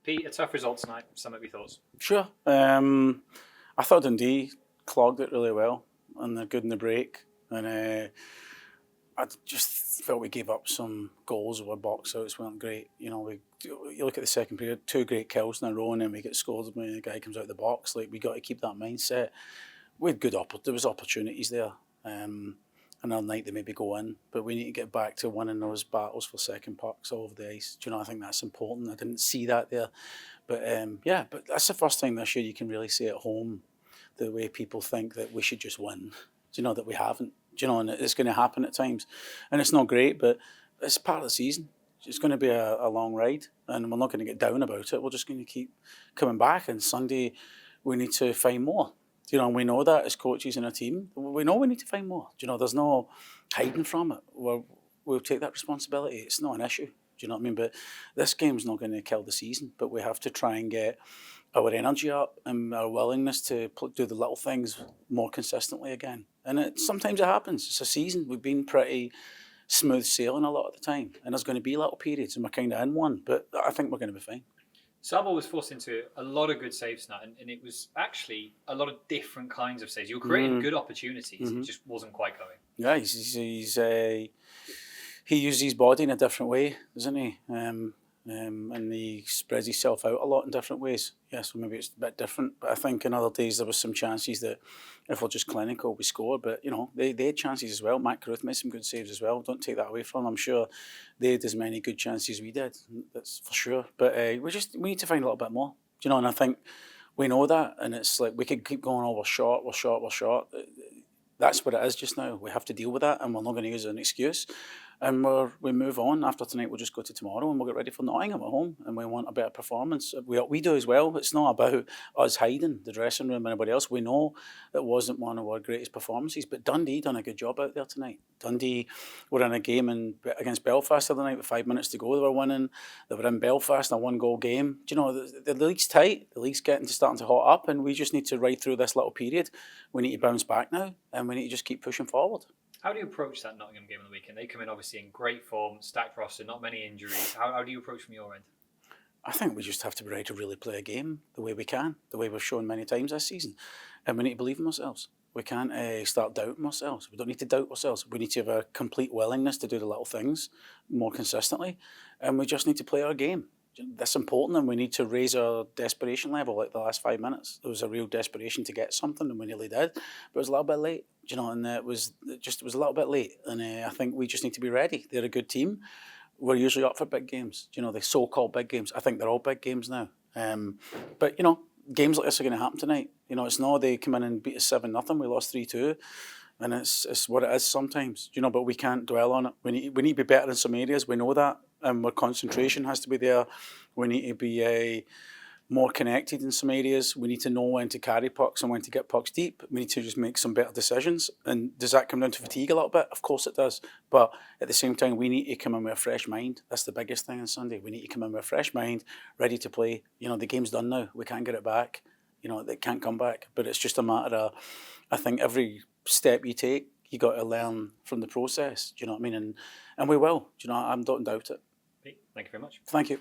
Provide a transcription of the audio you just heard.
Pete, a tough result tonight. Sum up your thoughts. Sure. I thought Dundee clogged it really well, and they're good in the break. And I just felt we gave up some goals. Our box outs weren't great. You look at the second period, 2 great kills in a row, and then we get scored when the guy comes out of the box. Like, we got to keep that mindset. We had there was opportunities there. Another night they maybe go in, but we need to get back to winning those battles for second pucks all over the ice. I think that's important. I didn't see that there, but but that's the first time this year you can really see at home the way people think that we should just win. That we haven't. And it's going to happen at times, and it's not great, but it's part of the season. It's going to be a long ride, and we're not going to get down about it. We're just going to keep coming back. And Sunday, we need to find more. And we know that as coaches in our team. We know we need to find more. There's no hiding from it. We'll take that responsibility. It's not an issue. Do you know what I mean? But this game's not going to kill the season. But we have to try and get our energy up and our willingness to do the little things more consistently again. And sometimes it happens. It's a season. We've been pretty smooth sailing a lot of the time. And there's going to be little periods, and we're kind of in one. But I think we're going to be fine. Sabo was forced into a lot of good saves tonight, and it was actually a lot of different kinds of saves. You were creating good opportunities, it just wasn't quite going. Yeah, he uses his body in a different way, doesn't he? And he spreads himself out a lot in different ways. Yeah, so maybe it's a bit different. But I think in other days there was some chances that if we're just clinical, we score. But, they had chances as well. Matt Carruth made some good saves as well. Don't take that away from them. I'm sure they had as many good chances as we did. That's for sure. But we need to find a little bit more. And I think we know that. And it's like we could keep going, we're short. That's what it is just now. We have to deal with that, and we're not going to use it as an excuse. And we move on. After tonight, we'll just go to tomorrow and we'll get ready for Nottingham at home, and we want a better performance. We do as well. It's not about us hiding the dressing room and anybody else. We know it wasn't one of our greatest performances, but Dundee done a good job out there tonight. Dundee were in a game against Belfast the other night with 5 minutes to go. They were winning. They were in Belfast in a 1-goal game. The league's tight. The league's starting to hot up, and we just need to ride through this little period. We need to bounce back now, and we need to just keep pushing forward. How do you approach that Nottingham game on the weekend? They come in obviously in great form, stacked roster, not many injuries. How do you approach from your end? I think we just have to be ready to really play a game the way we can, the way we've shown many times this season. And we need to believe in ourselves. We can't start doubting ourselves. We don't need to doubt ourselves. We need to have a complete willingness to do the little things more consistently. And we just need to play our game. That's important, and we need to raise our desperation level like the last 5 minutes. There was a real desperation to get something, and we nearly did, but it was a little bit late, and it was a little bit late, and I think we just need to be ready. They're a good team. We're usually up for big games, the so-called big games. I think they're all big games now. But, games like this are going to happen tonight. It's not they come in and beat us 7-0, we lost 3-2. And it's what it is sometimes, but we can't dwell on it. We need to be better in some areas. We know that, and our concentration has to be there. We need to be more connected in some areas. We need to know when to carry pucks and when to get pucks deep. We need to just make some better decisions. And does that come down to fatigue a little bit? Of course it does. But at the same time, we need to come in with a fresh mind. That's the biggest thing on Sunday. We need to come in with a fresh mind, ready to play. The game's done now. We can't get it back. They can't come back. But it's just a matter of, I think every step you take, you got to learn from the process. Do you know what I mean? And we will. I don't doubt it. Pete, thank you very much. Thank you.